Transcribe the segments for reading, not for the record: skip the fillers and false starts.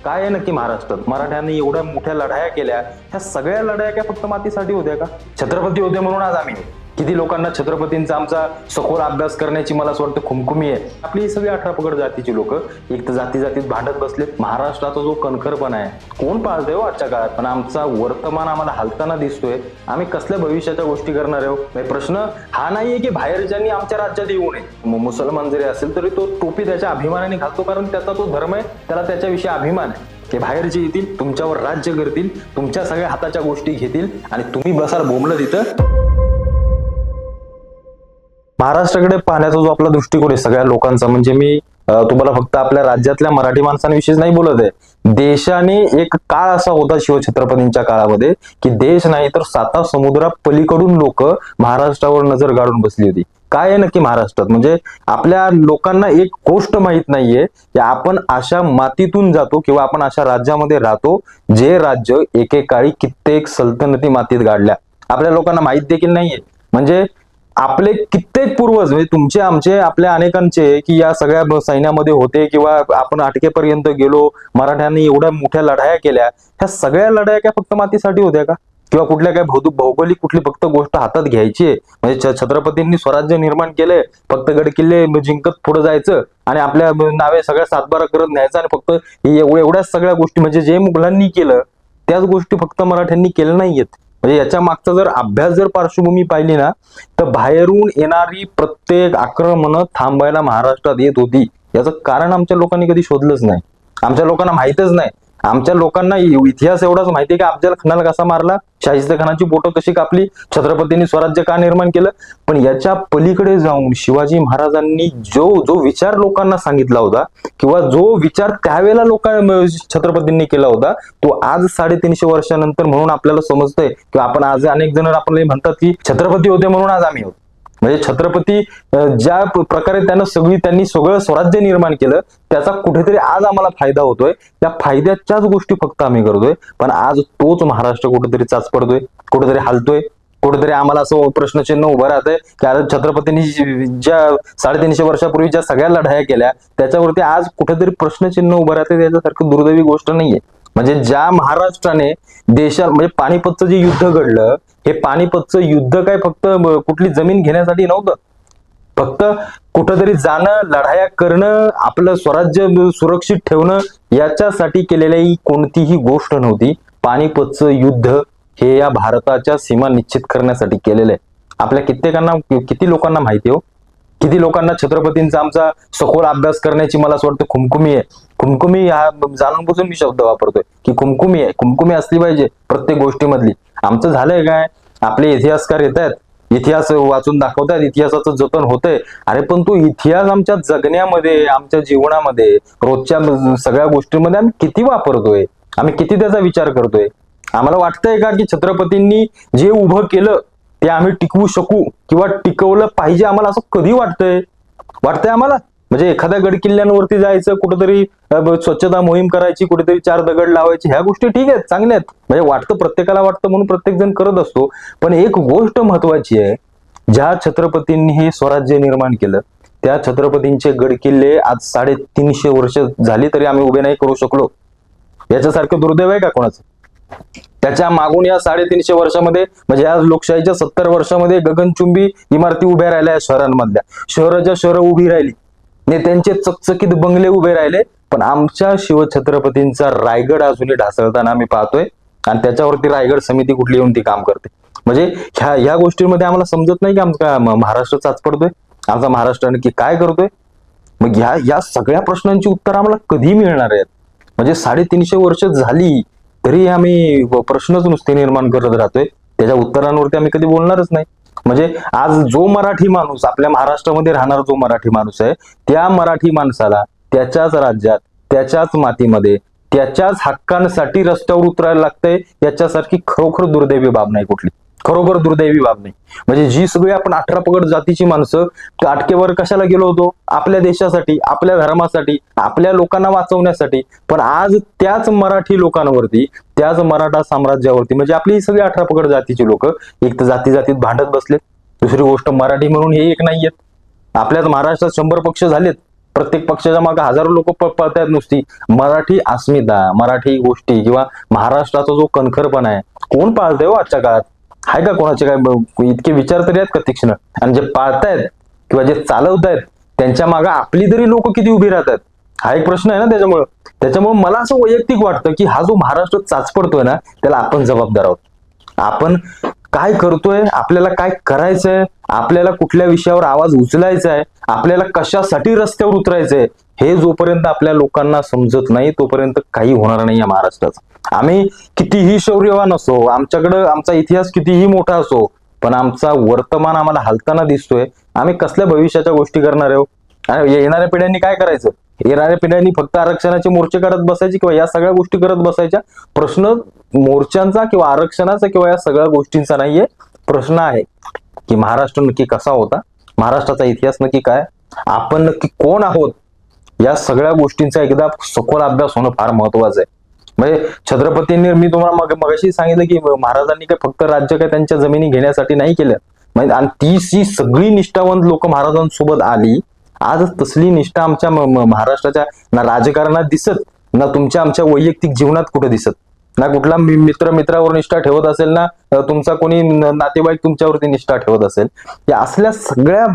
काय आहे नक्की महाराष्ट्रात? मराठ्यांनी एवढ्या मोठ्या लढाया केल्या, ह्या सगळ्या लढाया काय फक्त मातीसाठी होत्या का? छत्रपती होते म्हणून आज आम्ही. किती लोकांना छत्रपतींचा आमचा सखोल अभ्यास करण्याची मला असं वाटतं खुमखुमी आहे. आपली ही सगळी 18 पगड जातीची लोक एक तर जाती जातीत भांडत बसलेत. महाराष्ट्राचा जो कणखरपणा आहे कोण पाळतंय हो आजच्या काळात? पण आमचा वर्तमान आम्हाला हालताना दिसतोय. आम्ही कसल्या भविष्याच्या गोष्टी करणार आहोत? प्रश्न हा नाहीये की बाहेरच्यांनी आमच्या राज्यात येऊ नये. मुसलमान जरी असेल तरी तो टोपी त्याच्या अभिमानाने घालतो, कारण त्याचा तो धर्म आहे, त्याला त्याच्याविषयी अभिमान आहे. ते बाहेरचे येतील, तुमच्यावर राज्य करतील, तुमच्या सगळ्या हाताच्या गोष्टी घेतील आणि तुम्ही बसाल बोंबलं तिथं. महाराष्ट्राकडे पाहण्याचा जो आपला दृष्टिकोन आहे सगळ्या लोकांचा, म्हणजे मी तुम्हाला फक्त आपल्या राज्यातल्या मराठी माणसांविषयीच नाही बोलत आहे. देशाने एक काळ असा होता शिवछत्रपतींच्या काळामध्ये की देश नाही तर 7 समुद्रा पलीकडून लोक महाराष्ट्रावर नजर गाडून बसली होती. काय आहे नक्की महाराष्ट्रात? म्हणजे आपल्या लोकांना एक गोष्ट माहित नाहीये की आपण अशा मातीतून जातो किंवा आपण अशा राज्यामध्ये राहतो जे राज्य एकेकाळी कित्येक सल्तनती मातीत गाडल्या. आपल्या लोकांना माहित देखील नाहीये. म्हणजे आपले कित्येक पूर्वज, म्हणजे तुमचे आमचे आपल्या अनेकांचे, की या सगळ्या सैन्यामध्ये होते किंवा आपण अटकेपर्यंत गेलो, मराठ्यांनी एवढ्या मोठ्या लढाया केल्या, ह्या सगळ्या लढाया काय फक्त मातीसाठी होत्या का? किंवा कुठल्या काय भौगोलिक कुठली फक्त गोष्ट हातात घ्यायची आहे? म्हणजे छत्रपतींनी स्वराज्य निर्माण केलंय, फक्त गड किल्ले जिंकत पुढे जायचं आणि आपल्या नावे सगळ्या सातबारा करत न्यायचं आणि फक्त एवढ्याच सगळ्या गोष्टी, म्हणजे जे मुघलांनी केलं त्याच गोष्टी फक्त मराठ्यांनी केल्या नाहीयेत. म्हणजे याच्या मागचा जर अभ्यास जर पार्श्वभूमी पाहिली ना, तर बाहेरून येणारी प्रत्येक आक्रमण थांबायला महाराष्ट्रात येत होती. याचं कारण आमच्या लोकांनी कधी शोधलंच नाही. आमच्या लोकांना माहितच नाही. आमच्या लोकांना इतिहास एवढाच माहिती आहे की अफजल खानाला कसा मारला, शाहिस्ते खानाची बोटं कशी कापली, छत्रपतींनी स्वराज्य का निर्माण केलं. पण याच्या पलीकडे जाऊन शिवाजी महाराजांनी जो विचार लोकांना सांगितला होता किंवा जो विचार त्यावेळेला छत्रपतींनी केला होता, तो आज 350 वर्षानंतर म्हणून आपल्याला समजतंय. किंवा आपण आज अनेक जण आपल्याला म्हणतात की छत्रपती होते म्हणून आज आम्ही आहोत. म्हणजे छत्रपती ज्या प्रकारे त्यांनी सगळं स्वराज्य निर्माण केलं, त्याचा कुठेतरी आज आम्हाला फायदा होतोय. त्या फायद्याच्याच गोष्टी फक्त आम्ही करतोय. पण आज तोच महाराष्ट्र कुठेतरी चाचपडतोय, कुठेतरी हालतोय, कुठेतरी आम्हाला असं प्रश्नचिन्ह उभं राहतंय की आज छत्रपतींनी ज्या 350 वर्षापूर्वी ज्या सगळ्या लढाया केल्या त्याच्यावरती आज कुठेतरी प्रश्नचिन्ह उभं राहतंय. त्याच्यासारखी दुर्दैवी गोष्ट नाहीये. म्हणजे ज्या महाराष्ट्राने म्हणजे पानिपतचं जे युद्ध घडलं, हे पानिपतचं युद्ध काय फक्त कुठली जमीन घेण्यासाठी नव्हतं. फक्त कुठंतरी जाणं, लढाया करणं, आपलं स्वराज्य सुरक्षित ठेवणं याच्यासाठी केलेली कोणतीही गोष्ट नव्हती. पानिपतचं युद्ध हे या भारताच्या सीमा निश्चित करण्यासाठी केलेलं आहे. आपल्या किती लोकांना माहिती हो? किती लोकांना छत्रपतींचा आमचा सखोल अभ्यास करण्याची मला असं वाटतं खुमखुमी आहे. खुमखुमी हा जाणून बुजून मी शब्द वापरतोय की खुमखुमी आहे. खुमखुमी असली पाहिजे प्रत्येक गोष्टीमधली. आमचं झालंय काय, आपले इतिहासकार येत आहेत, इतिहास वाचून दाखवतात, इतिहासाचं जतन होतंय. अरे पण तो इतिहास आमच्या जगण्यामध्ये, आमच्या जीवनामध्ये, रोजच्या सगळ्या गोष्टींमध्ये आम्ही किती वापरतोय, आम्ही किती त्याचा विचार करतोय? आम्हाला वाटतंय का की छत्रपतींनी जे उभं केलं ते आम्ही टिकवू शकू किंवा टिकवलं पाहिजे? आम्हाला असं कधी वाटतंय आम्हाला? म्हणजे एखाद्या गड किल्ल्यांवरती जायचं, कुठेतरी स्वच्छता मोहीम करायची, कुठेतरी 4 दगड लावायची, ह्या गोष्टी ठीक आहेत, चांगल्या आहेत. म्हणजे वाटतं, प्रत्येकाला वाटतं म्हणून प्रत्येक जण करत असतो. पण एक गोष्ट महत्वाची आहे, ज्या छत्रपतींनी हे स्वराज्य निर्माण केलं त्या छत्रपतींचे गड किल्ले आज 350 वर्ष झाली तरी आम्ही उभे नाही करू शकलो. याच्यासारखं दुर्दैव आहे का कोणाचं? त्याच्या मागून या 350 वर्षामध्ये, म्हणजे आज लोकशाहीच्या 70 वर्षामध्ये गगनचुंबी इमारती उभ्या राहिल्या शहरांमधल्या. शहराच्या शहरं उभी राहिली, नेत्यांचे चकचकीत बंगले उभे राहिले. पण आमच्या शिवछत्रपतींचा रायगड अजूनही ढासळताना आम्ही पाहतोय आणि त्याच्यावरती रायगड समिती कुठली येऊन ती काम करते. म्हणजे ह्या गोष्टींमध्ये आम्हाला समजत नाही की आमचा महाराष्ट्र चाचपडतोय, आमचा महाराष्ट्र नक्की काय करतोय. मग या सगळ्या प्रश्नांची उत्तर आम्हाला कधी मिळणार आहेत? म्हणजे 350 वर्ष झाली तरी आम्ही प्रश्नच नुसते निर्माण करत राहतोय, त्याच्या उत्तरांवरती आम्ही कधी बोलणारच नाही. म्हणजे आज जो मराठी माणूस, आपल्या महाराष्ट्रामध्ये राहणारा जो मराठी माणूस आहे, त्या मराठी माणसाला त्याच्याच राज्यात, त्याच्याच मातीमध्ये, त्याच्याच हक्कांसाठी रस्त्यावर उतरायला लागतंय. याच्यासारखी खरोखर दुर्दैवी बाब नाही कुठली, खरोखर दुर्दैवी बाब नाही. म्हणजे जी सगळी आपण 18 पगड जातीची माणसं काटकेवर कशाला गेलो होतो? आपल्या देशासाठी, आपल्या धर्मासाठी, आपल्या लोकांना वाचवण्यासाठी. पण आज त्याच मराठी लोकांवरती, त्याच मराठा साम्राज्यावरती, म्हणजे आपली सगळी 18 पगड जातीची लोक एक तर जाती जातीत भांडत बसलेत. दुसरी गोष्ट, मराठी म्हणून हे एक नाहीयेत. आपल्याच महाराष्ट्रात 100 पक्ष झालेत. प्रत्येक पक्षाच्या मागे हजारो लोक पळतायत नुसती. मराठी अस्मिता, मराठी गोष्टी किंवा महाराष्ट्राचा जो कणखरपणा आहे कोण पाळतंय हो आजच्या काळात? आहे का कोणाचे काय इतके विचार तरी आहेत का तीक्ष्ण? आणि जे पाळतायत किंवा जे चालवतायत त्यांच्या मागे आपली तरी लोक किती उभी राहतात, हा एक प्रश्न आहे ना. त्याच्यामुळे मला असं वैयक्तिक वाटतं की हा जो महाराष्ट्र चाचपडतोय ना त्याला आपण जबाबदार आहोत. आपण काय करतोय, आपल्याला काय करायचंय, आपल्याला कुठल्या विषयावर आवाज उचलायचा आहे, आपल्याला कशासाठी रस्त्यावर उतरायचंय, हे जोपर्यंत आपल्या लोकांना समजत नाही तोपर्यंत काही होणार नाही या महाराष्ट्राचं. आम्ही कितीही शौर्यवान असो, आमच्याकडं आमचा इतिहास कितीही मोठा असो, पण आमचा वर्तमान आम्हाला हलताना दिसतोय. आम्ही कसल्या भविष्याच्या गोष्टी करणार आहोत? आणि येणाऱ्या पिढ्यांनी काय करायचं? येणाऱ्या पिढ्यांनी फक्त आरक्षणाचे मोर्चे करत बसायचे किंवा या सगळ्या गोष्टी करत बसायच्या? प्रश्न मोर्चांचा किंवा आरक्षणाचा किंवा या सगळ्या गोष्टींचा नाहीये. प्रश्न आहे की महाराष्ट्र नक्की कसा होता, महाराष्ट्राचा इतिहास नक्की काय, आपण नक्की कोण आहोत, या सगळ्या गोष्टींचा एकदा सखोल अभ्यास होणं फार महत्वाचं आहे. म्हणजे छत्रपतींनी, मी तुम्हाला मगाशी सांगितलं की महाराजांनी काय फक्त राज्य काय त्यांच्या जमिनी घेण्यासाठी नाही केलं, म्हणजे आणि ती सगळी निष्ठावंत लोक महाराजांसोबत आली. आज तसली निष्ठा आमच्या महाराष्ट्राच्या ना राजकारणात दिसत, ना तुमच्या आमच्या वैयक्तिक जीवनात कुठे दिसत, ना कुठला मित्रावर निष्ठा ठेवत असेल, ना तुमचा कोणी नातेवाईक तुमच्यावरती निष्ठा ठेवत असेल. या असल्या सगळ्या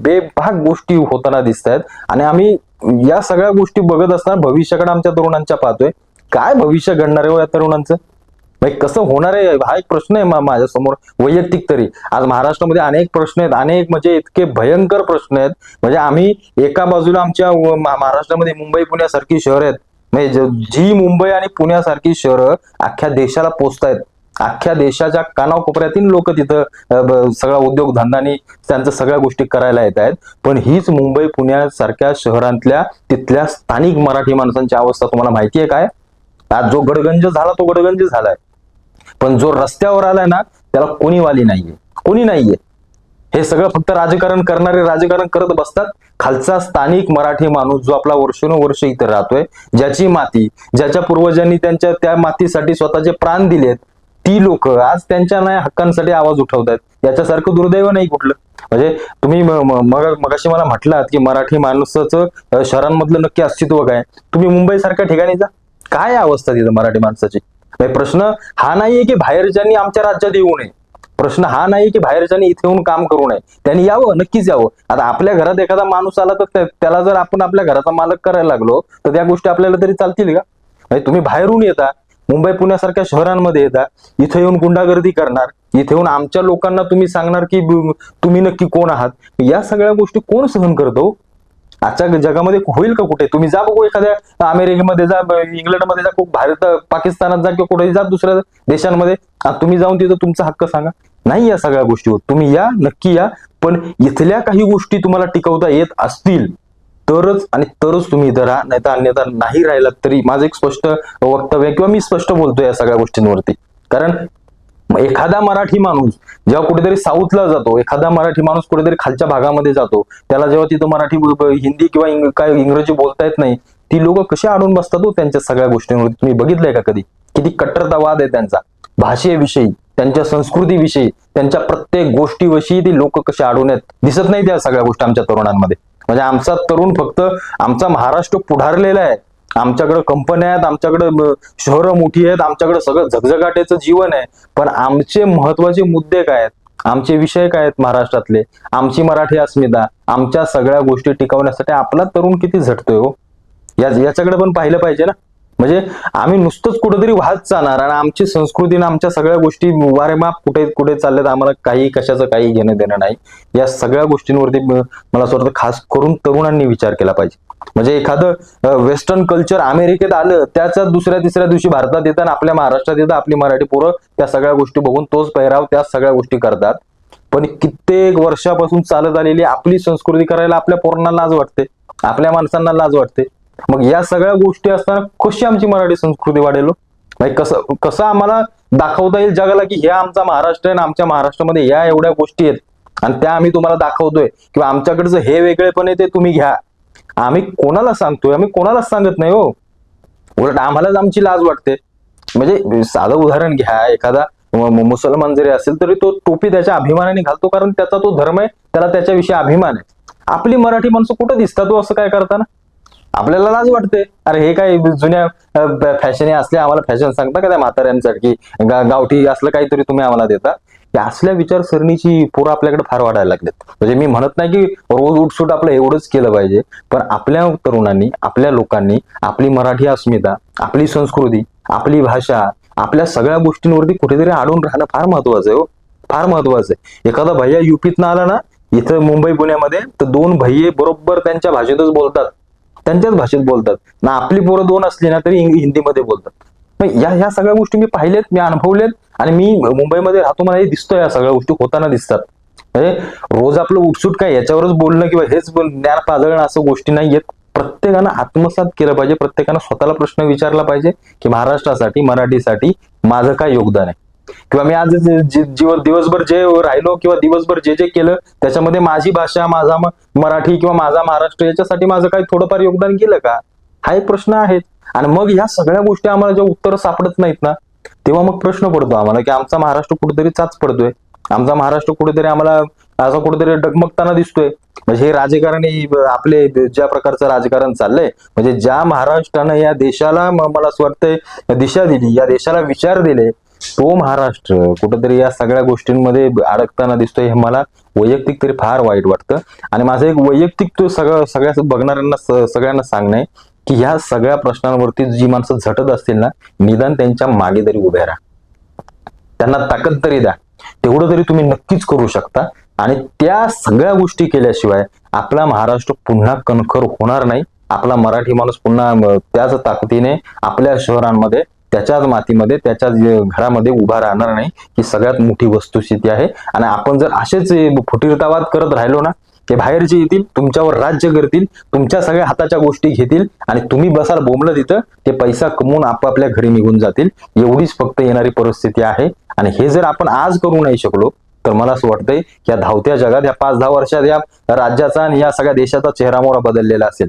बेभाग गोष्टी होताना दिसत आहेत. आणि आम्ही या सगळ्या गोष्टी बघत असताना भविष्याकडे आमच्या तरुणांच्या पाहतोय. काय भविष्य घडणार आहे या तरुणांचं? कसं होणार आहे हा एक प्रश्न आहे माझ्या समोर वैयक्तिक तरी. आज महाराष्ट्रामध्ये अनेक प्रश्न आहेत, अनेक म्हणजे इतके भयंकर प्रश्न आहेत. म्हणजे आम्ही एका बाजूला आमच्या महाराष्ट्रामध्ये मुंबई पुण्यासारखी शहर आहेत, म्हणजे जी मुंबई आणि पुण्यासारखी शहरं अख्ख्या देशाला पोचतायत, अख्ख्या देशाच्या कानाकोपऱ्यातील लोक तिथं सगळा उद्योग धंदानी त्यांचं सगळ्या गोष्टी करायला येत आहेत. पण हीच मुंबई पुण्यासारख्या शहरांतल्या तिथल्या स्थानिक मराठी माणसांची अवस्था तुम्हाला माहिती आहे काय? आज जो गडगंज झाला तो गडगंज झालाय, पण जो रस्त्यावर आलाय ना त्याला कोणी वाली नाहीये, कोणी नाहीये. हे सगळं फक्त राजकारण करणारे राजकारण करत बसतात. खालचा स्थानिक मराठी माणूस जो आपला वर्षानुवर्ष इथे राहतोय, ज्याची माती, ज्याच्या पूर्वजांनी त्यांच्या त्या मातीसाठी स्वतःचे प्राण दिलेत, ती लोक आज त्यांच्या नाही हक्कांसाठी आवाज उठवतात. याच्यासारखं दुर्दैव नाही कुठलं. म्हणजे तुम्ही मगाशी मला म्हटलात की मराठी माणसाचं शहरांमधलं नक्की अस्तित्व काय? तुम्ही मुंबई सारख्या ठिकाणी जा, काय अवस्था तिथं मराठी माणसाची? प्रश्न हा नाहीये की बाहेरच्यांनी आमच्या राज्यात येऊ नये, प्रश्न हा नाही की बाहेरच्यांनी इथे येऊन काम करू नये, त्यांनी यावं, नक्कीच यावं. आता आपल्या घरात एखादा माणूस आला तर त्याला जर आपण आपल्या घराचा मालक करायला लागलो तर त्या गोष्टी आपल्याला तरी चालतील का? म्हणजे तुम्ही बाहेरून येता, मुंबई पुण्यासारख्या शहरांमध्ये येता, इथे येऊन गुंडागर्दी करणार, इथे येऊन आमच्या लोकांना तुम्ही सांगणार की तुम्ही नक्की कोण आहात. या सगळ्या गोष्टी कोण सहन करतो? आजच्या जगामध्ये होईल का कुठे? तुम्ही जा बघू, एखाद्या अमेरिकेमध्ये जा, इंग्लंडमध्ये जा, भारत पाकिस्तानात जा किंवा कुठेही जा दुसऱ्या देशांमध्ये, तुम्ही जाऊन तिथं तुमचा हक्क सांगा. नाही या सगळ्या गोष्टी होत. तुम्ही या, नक्की या, पण इथल्या काही गोष्टी तुम्हाला टिकवता येत असतील तरच तुम्ही इथं राहा, नाही तर अन्यथा नाही राहिलात तरी. माझं एक स्पष्ट वक्तव्य किंवा मी स्पष्ट बोलतोय या सगळ्या गोष्टींवरती. कारण एखादा मराठी माणूस जेव्हा कुठेतरी साऊथला जातो, एखादा मराठी माणूस कुठेतरी खालच्या भागामध्ये जातो, त्याला जेव्हा तिथं मराठी, हिंदी किंवा काय इंग्रजी बोलता येत नाही, ती लोक कशी अडून बसतात हो त्यांच्या सगळ्या गोष्टींवरती. तुम्ही बघितलंय का कधी? किती कट्टरतावाद आहे त्यांचा भाषेविषयी, त्यांच्या संस्कृतीविषयी, त्यांच्या प्रत्येक गोष्टीविषयी ती लोक कशी अडून आहेत. दिसत नाही त्या सगळ्या गोष्टी आमच्या तरुणांमध्ये. म्हणजे आमचा तरुण फक्त आमचा महाराष्ट्र पुढारलेला आहे, आमच्याकडे कंपन्या आहेत, आमच्याकडे शहरं मोठी आहेत, आमच्याकडे सगळं झगझगाट्याचं जीवन आहे, पण आमचे महत्वाचे मुद्दे काय आहेत, आमचे विषय काय आहेत महाराष्ट्रातले, आमची मराठी अस्मिता, आमच्या सगळ्या गोष्टी टिकवण्यासाठी आपला तरुण किती झटतोय हो, याच्याकडे पण पाहिलं पाहिजे ना. म्हणजे आम्ही नुसतंच कुठेतरी वाहत जाणार आणि आमची संस्कृतीने आमच्या सगळ्या गोष्टी वारेमाप कुठे कुठे चालल्यात, आम्हाला काही कशाचं काही घेणं देणं नाही. या सगळ्या गोष्टींवरती मला असं वाटतं खास करून तरुणांनी विचार केला पाहिजे. म्हणजे एखादं वेस्टर्न कल्चर अमेरिकेत आलं, त्याच्या दुसऱ्या तिसऱ्या दिवशी भारतात येतात, आपल्या महाराष्ट्रात येतं, आपली मराठी पोरं त्या सगळ्या गोष्टी बघून तोच पेहराव, त्या सगळ्या गोष्टी करतात. पण कित्येक वर्षापासून चालत आलेली आपली संस्कृती करायला आपल्या पोरांना लाज वाटते, आपल्या माणसांना लाज वाटते. मग या सगळ्या गोष्टी असताना कशी आमची मराठी संस्कृती वाढेल? कसं आम्हाला दाखवता येईल जगाला की हे आमचा महाराष्ट्र आहे, आमच्या महाराष्ट्रामध्ये या एवढ्या गोष्टी आहेत आणि त्या आम्ही तुम्हाला दाखवतोय, किंवा आमच्याकडचं हे वेगळेपण आहे ते तुम्ही घ्या. आम्ही कोणाला सांगतोय? आम्ही कोणालाच सांगत नाही हो, उलट आम्हालाच आमची लाज वाटते. म्हणजे साधं उदाहरण घ्या, एखादा मुसलमान जरी असेल तरी तो टोपी त्याच्या अभिमानाने घालतो, कारण त्याचा तो धर्म आहे, त्याला त्याच्याविषयी अभिमान आहे. आपली मराठी माणसं कुठं दिसतात तो असं काय करताना? आपल्याला लाज वाटते. अरे हे काय जुन्या फॅशन असल्या आम्हाला फॅशन सांगता का त्या म्हाताऱ्यांसारखी गावठी असलं काहीतरी तुम्ही आम्हाला देता? या असल्या विचारसरणीची पोरं आपल्याकडे फार वाढायला लागलेत. म्हणजे मी म्हणत नाही की रोज उठसूट आपलं एवढंच केलं पाहिजे, पण आपल्या तरुणांनी, आपल्या लोकांनी आपली मराठी अस्मिता, आपली संस्कृती, आपली भाषा, आपल्या सगळ्या गोष्टींवरती कुठेतरी अडून राहणं फार महत्वाचं आहे हो, फार महत्वाचं आहे. एखादा भैया युपीतनं आला ना इथं मुंबई पुण्यामध्ये, तर दोन भैये बरोबर त्यांच्या भाषेतच बोलतात, त्यांच्याच भाषेत बोलतात ना. आपली पोरं दोन असली ना तरी हिंदीमध्ये बोलतात. मग ह्या सगळ्या गोष्टी मी पाहिलेत, मी अनुभवलेत, आणि मी मुंबईमध्ये राहतो, मला हे दिसतोय, या सगळ्या गोष्टी होताना दिसतात. म्हणजे रोज आपलं उठसूट काय याच्यावरच बोलणं किंवा हेच ज्ञान पाजळणं असं गोष्टी नाही येत. प्रत्येकानं आत्मसात केलं पाहिजे, प्रत्येकानं स्वतःला प्रश्न विचारला पाहिजे की महाराष्ट्रासाठी, मराठीसाठी माझं काय योगदान आहे, किंवा मी आज दिवसभर जे राहिलो किंवा दिवसभर जे जे केलं त्याच्यामध्ये माझी भाषा, माझा मराठी किंवा माझा महाराष्ट्र याच्यासाठी माझं काही थोडंफार योगदान केलं का, हा एक प्रश्न आहे. आणि मग ह्या सगळ्या गोष्टी आम्हाला जेव्हा उत्तर सापडत नाहीत ना, तेव्हा मग प्रश्न पडतो आम्हाला की आमचा महाराष्ट्र कुठेतरी चाच पडतोय, आमचा महाराष्ट्र कुठेतरी आम्हाला असा कुठेतरी डगमगताना दिसतोय. म्हणजे हे राजकारणी आपले ज्या प्रकारचं राजकारण चाललंय, म्हणजे ज्या महाराष्ट्रानं या देशाला मला असं वाटतंय दिशा दिली, या देशाला विचार दिले, तो महाराष्ट्र कुठेतरी या सगळ्या गोष्टींमध्ये अडकताना दिसतोय. हे मला वैयक्तिक तरी फार वाईट वाटतं. आणि माझं एक वैयक्तिक तो सगळ्या बघणाऱ्यांना सगळ्यांना सांगणं आहे की ह्या सगळ्या प्रश्नांवरती जी माणसं झटत असतील ना, निदान त्यांच्या मागे तरी उभे राहा, त्यांना ताकद तरी द्या. तेवढं तरी तुम्ही नक्कीच करू शकता. आणि त्या सगळ्या गोष्टी केल्याशिवाय आपला महाराष्ट्र पुन्हा कणखर होणार नाही. आपला मराठी माणूस पुन्हा त्याच ताकदीने आपल्या शहरांमध्ये, त्याच्याच मातीमध्ये, त्याच्याच घरामध्ये उभा राहणार नाही. ही सगळ्यात मोठी वस्तुस्थिती आहे. आणि आपण जर असेच फुटीरतावाद करत राहिलो ना, ते बाहेरचे येतील, तुमच्यावर राज्य करतील, तुमच्या सगळ्या हाताच्या गोष्टी घेतील, आणि तुम्ही बसाल बोंबलं तिथं, ते पैसा कमवून आपापल्या घरी निघून जातील. एवढीच फक्त येणारी परिस्थिती आहे. आणि हे जर आपण आज करू नाही शकलो तर मला असं वाटतंय या धावत्या जगात या 5-10 वर्षात या राज्याचा आणि या सगळ्या देशाचा चेहरामोहरा बदललेला असेल,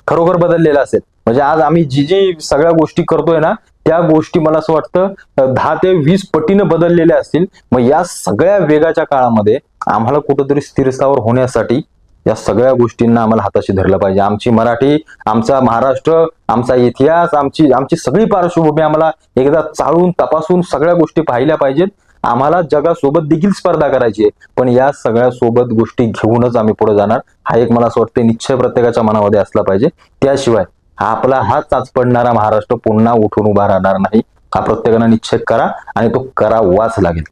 खरोखर बदललेला असेल. म्हणजे आज आम्ही जी सगळ्या गोष्टी करतोय ना, त्या गोष्टी मला असं वाटतं 10 ते 20 पटीनं बदललेल्या असतील. मग या सगळ्या वेगाच्या काळामध्ये आम्हाला कुठंतरी स्थिरस्थावर होण्यासाठी या सगळ्या गोष्टींना आम्हाला हाताशी धरलं पाहिजे. आमची मराठी, आमचा महाराष्ट्र, आमचा इतिहास, आमची सगळी पार्श्वभूमी आम्हाला एकदा चाळून तपासून सगळ्या गोष्टी पाहिल्या पाहिजेत. आम्हाला जगासोबत देखील स्पर्धा करायची आहे, पण या सगळ्या सोबत गोष्टी घेऊनच आम्ही पुढे जाणार. हा एक मला असं वाटतं निश्चय प्रत्येकाच्या मनामध्ये असला पाहिजे. त्याशिवाय आपला हा चाच पडणारा महाराष्ट्र पुन्हा उठून उभा राहणार नाही. हा प्रत्येकानं निश्चय करा, आणि तो करावाच लागेल.